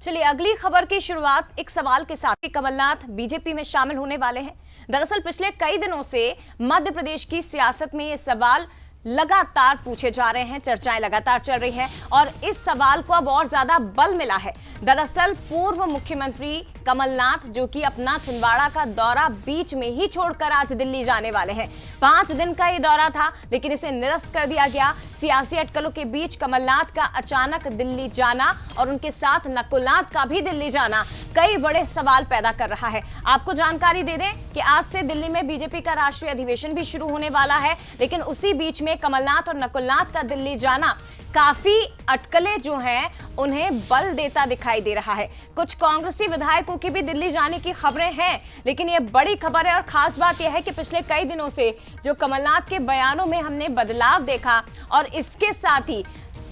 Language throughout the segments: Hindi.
चलिए अगली खबर की शुरुआत एक सवाल के साथ कि कमलनाथ बीजेपी में शामिल होने वाले हैं। दरअसल पिछले कई दिनों से मध्य प्रदेश की सियासत में ये सवाल लगातार पूछे जा रहे हैं, चर्चाएं लगातार चल रही हैं और इस सवाल को अब और ज्यादा बल मिला है। दरअसल पूर्व मुख्यमंत्री कमलनाथ जो कि अपना छिंदवाड़ा का दौरा बीच में ही छोड़कर आज दिल्ली जाने वाले हैं। 5 दिन का ये दौरा था लेकिन इसे निरस्त कर दिया गया। सियासी अटकलों के बीच कमलनाथ का अचानक दिल्ली जाना और उनके साथ नकुलनाथ का भी दिल्ली जाना कई बड़े सवाल पैदा कर रहा है। आपको जानकारी दे दें कि आज से दिल्ली में बीजेपी का राष्ट्रीय अधिवेशन भी शुरू होने वाला है, लेकिन उसी बीच में कमलनाथ और नकुलनाथ का दिल्ली जाना काफी अटकलें जो हैं उन्हें बल देता दिखाई दे रहा है। कुछ कांग्रेसी विधायकों की भी दिल्ली जाने की खबरें हैं, लेकिन यह बड़ी खबर है और खास बात यह है कि पिछले कई दिनों से जो कमलनाथ के बयानों में हमने बदलाव देखा और इसके साथ ही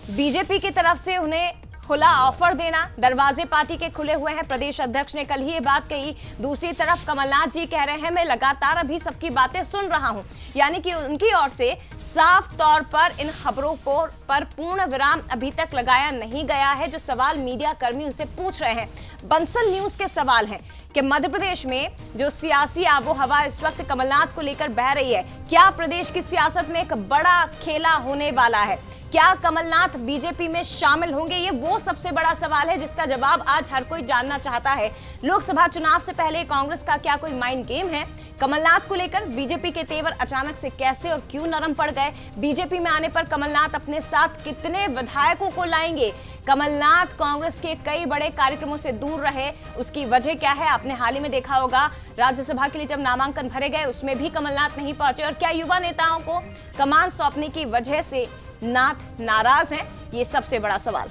बीजेपी की तरफ से उन्हें खुला ऑफर देना, दरवाजे पार्टी के खुले हुए हैं। प्रदेश अध्यक्ष ने कल ही ये बात कही। दूसरी तरफ कमलनाथ जी कह रहे हैं मैं लगातार अभी सबकी बातें सुन रहा हूं, यानी कि उनकी ओर से साफ तौर पर इन खबरों पर पूर्ण विराम अभी तक लगाया नहीं गया है। जो सवाल मीडिया कर्मी उनसे पूछ रहे हैं, बंसल न्यूज के सवाल हैं कि मध्य प्रदेश में जो सियासी आबो हवा इस वक्त कमलनाथ को लेकर बह रही है, क्या प्रदेश की सियासत में एक बड़ा खेला होने वाला है? क्या कमलनाथ बीजेपी में शामिल होंगे? ये वो सबसे बड़ा सवाल है जिसका जवाब आज हर कोई जानना चाहता है। लोकसभा चुनाव से पहले कांग्रेस का क्या कोई माइंड गेम है? कमलनाथ को लेकर बीजेपी के तेवर अचानक से कैसे और क्यों नरम पड़ गए? बीजेपी में आने पर कमलनाथ अपने साथ कितने विधायकों को लाएंगे? कमलनाथ कांग्रेस के कई बड़े कार्यक्रमों से दूर रहे, उसकी वजह क्या है? आपने हाल ही में देखा होगा राज्यसभा के लिए जब नामांकन भरे गए उसमें भी कमलनाथ नहीं पहुंचे, और क्या युवा नेताओं को कमान सौंपने की वजह से नाथ नाराज हैं? ये सबसे बड़ा सवाल।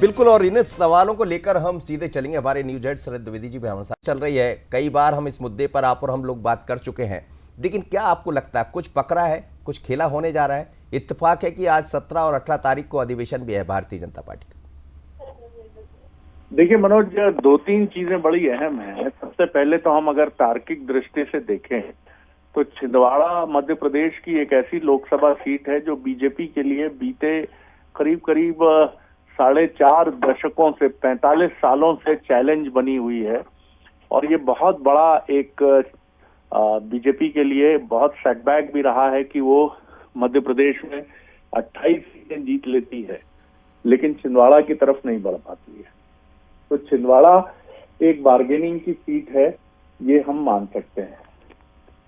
बिल्कुल, और इन सवालों को लेकर हम सीधे चलेंगे। हमारे न्यूज हेड शरद द्विवेदी जी भी हमारे साथ चल रही है। कई बार हम इस मुद्दे पर आप और हम लोग बात कर चुके हैं, लेकिन क्या आपको लगता है कुछ पकड़ा है, कुछ खेला होने जा रहा है? इत्तेफाक है कि आज 17 और 18 तारीख को अधिवेशन भी है भारतीय जनता पार्टी का। देखिए मनोज, 2-3 चीजें बड़ी अहम है। सबसे पहले तो हम अगर तार्किक दृष्टि से देखें तो छिंदवाड़ा मध्य प्रदेश की एक ऐसी लोकसभा सीट है जो बीजेपी के लिए बीते करीब 4.5 दशकों से 45 सालों से चैलेंज बनी हुई है, और ये बहुत बड़ा एक बीजेपी के लिए बहुत सेटबैक भी रहा है कि वो मध्य प्रदेश में 28 सीटें जीत लेती है लेकिन छिंदवाड़ा की तरफ नहीं बढ़ पाती है। तो छिंदवाड़ा एक बार्गेनिंग की सीट है, ये हम मान सकते हैं।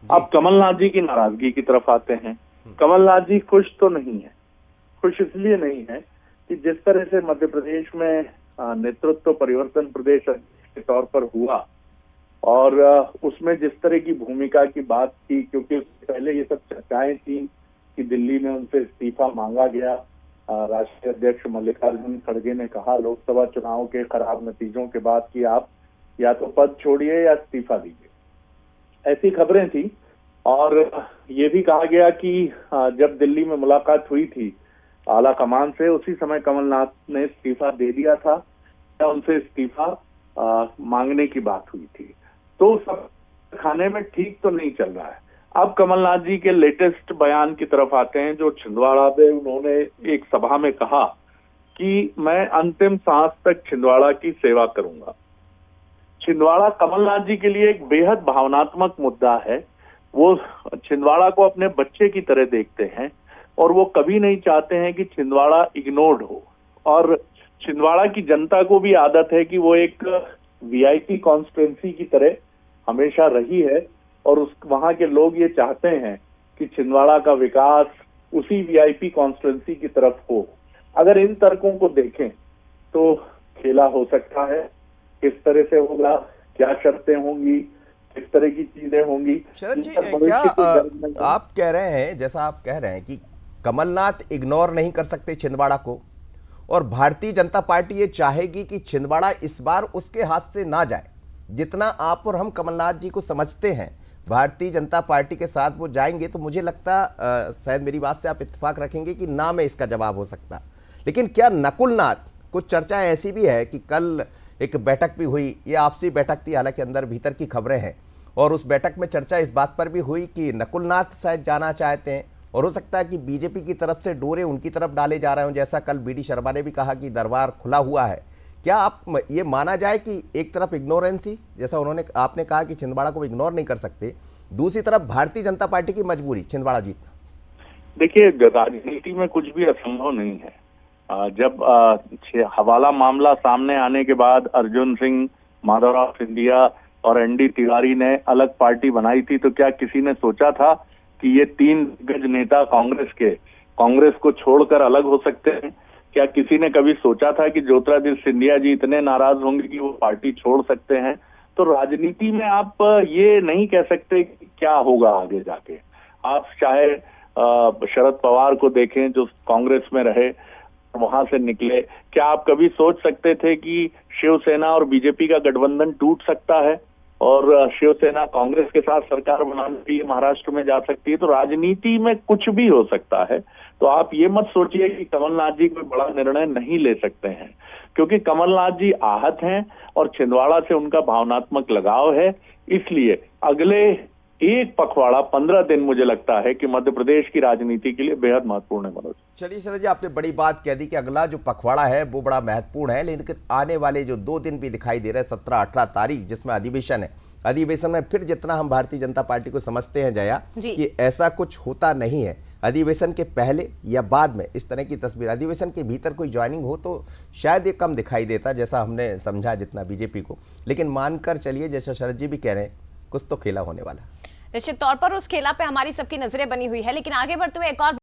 अब कमलनाथ जी की नाराजगी की तरफ आते हैं। कमलनाथ जी खुश तो नहीं है। खुश इसलिए नहीं है कि जिस तरह से मध्य प्रदेश में नेतृत्व परिवर्तन प्रदेश के तौर पर हुआ और उसमें जिस तरह की भूमिका की बात थी, क्योंकि उससे पहले ये सब चर्चाएं थी कि दिल्ली में उनसे इस्तीफा मांगा गया। राष्ट्रीय अध्यक्ष मल्लिकार्जुन खड़गे ने कहा लोकसभा चुनाव के खराब नतीजों के बाद कि आप या तो पद छोड़िए या इस्तीफा दीजिए, ऐसी खबरें थी। और ये भी कहा गया कि जब दिल्ली में मुलाकात हुई थी आला कमान से, उसी समय कमलनाथ ने इस्तीफा दे दिया था या उनसे इस्तीफा मांगने की बात हुई थी। तो सब खाने में ठीक तो नहीं चल रहा है। अब कमलनाथ जी के लेटेस्ट बयान की तरफ आते हैं जो छिंदवाड़ा में उन्होंने एक सभा में कहा कि मैं अंतिम सांस तक छिंदवाड़ा की सेवा करूंगा। छिंदवाड़ा कमलनाथ जी के लिए एक बेहद भावनात्मक मुद्दा है। वो छिंदवाड़ा को अपने बच्चे की तरह देखते हैं और वो कभी नहीं चाहते हैं कि छिंदवाड़ा इग्नोर्ड हो। और छिंदवाड़ा की जनता को भी आदत है कि वो एक वीआईपी कॉन्स्टिट्यूएंसी की तरह हमेशा रही है, और वहां के लोग ये चाहते हैं कि छिंदवाड़ा का विकास उसी वीआईपी कॉन्स्टिट्यूएंसी की तरफ हो। अगर इन तर्कों को देखें तो खेला हो सकता है। किस तरह से होगा, क्या शर्तें होंगी, किस तरह की चीजें होंगी। शरद जी, क्या आप कह रहे हैं, जैसा आप कह रहे हैं कि कमलनाथ इग्नोर नहीं कर सकते छिंदवाड़ा को, और भारतीय जनता पार्टी ये चाहेगी कि छिंदवाड़ा इस बार उसके हाथ से ना जाए। जितना आप और हम कमलनाथ जी को समझते हैं, भारतीय जनता पार्टी के साथ वो जाएंगे, तो मुझे लगता शायद मेरी बात से आप इत्तेफाक रखेंगे कि ना में इसका जवाब हो सकता। लेकिन क्या नकुलनाथ, कुछ चर्चा ऐसी भी है कि कल एक बैठक भी हुई, ये आपसी बैठक थी, हालांकि अंदर भीतर की खबरें हैं, और उस बैठक में चर्चा इस बात पर भी हुई कि नकुलनाथ शायद जाना चाहते हैं, और हो सकता है कि बीजेपी की तरफ से डोरे उनकी तरफ डाले जा रहे हों। जैसा कल बीडी शर्मा ने भी कहा कि दरबार खुला हुआ है। क्या आप ये माना जाए कि एक तरफ इग्नोरेंसी, जैसा आपने कहा कि छिंदवाड़ा को इग्नोर नहीं कर सकते, दूसरी तरफ भारतीय जनता पार्टी की मजबूरी छिंदवाड़ा जीतना? देखिए, राजनीति में कुछ भी असंभव नहीं है। जब हवाला मामला सामने आने के बाद अर्जुन सिंह, माधवराव सिंधिया और एनडी तिवारी ने अलग पार्टी बनाई थी, तो क्या किसी ने सोचा था कि ये तीन दिग्गज नेता कांग्रेस को छोड़कर अलग हो सकते हैं? क्या किसी ने कभी सोचा था कि ज्योतिरादित्य सिंधिया जी इतने नाराज होंगे कि वो पार्टी छोड़ सकते हैं? तो राजनीति में आप ये नहीं कह सकते कि क्या होगा आगे जाके। आप चाहे शरद पवार को देखें जो कांग्रेस में रहे, वहां से निकले, क्या आप कभी सोच सकते थे कि शिवसेना और बीजेपी का गठबंधन टूट सकता है और शिवसेना कांग्रेस के साथ सरकार बनाने के लिए महाराष्ट्र में जा सकती है? तो राजनीति में कुछ भी हो सकता है। तो आप ये मत सोचिए कि कमलनाथ जी कोई बड़ा निर्णय नहीं ले सकते हैं, क्योंकि कमलनाथ जी आहत हैं और छिंदवाड़ा से उनका भावनात्मक लगाव है। इसलिए अगले एक पखवाड़ा 15 दिन मुझे लगता है कि मध्य प्रदेश की राजनीति के लिए बेहद महत्वपूर्ण है। मनोज, चलिए शरद जी, आपने बड़ी बात कह दी कि अगला जो पखवाड़ा है वो बड़ा महत्वपूर्ण है, लेकिन आने वाले जो 2 दिन भी दिखाई दे रहे हैं, 17-18 तारीख जिसमें अधिवेशन है, अधिवेशन में फिर जितना हम भारतीय जनता पार्टी को समझते हैं जया कि ऐसा कुछ होता नहीं है। अधिवेशन के पहले या बाद में इस तरह की तस्वीर, अधिवेशन के भीतर कोई ज्वाइनिंग हो तो शायद ये कम दिखाई देता, जैसा हमने समझा जितना बीजेपी को। लेकिन मानकर चलिए, जैसा शरद जी भी कह रहे हैं, कुछ तो खेला होने वाला। निश्चित तौर पर उस खेला पे हमारी सबकी नजरें बनी हुई है। लेकिन आगे बढ़ते हुए एक और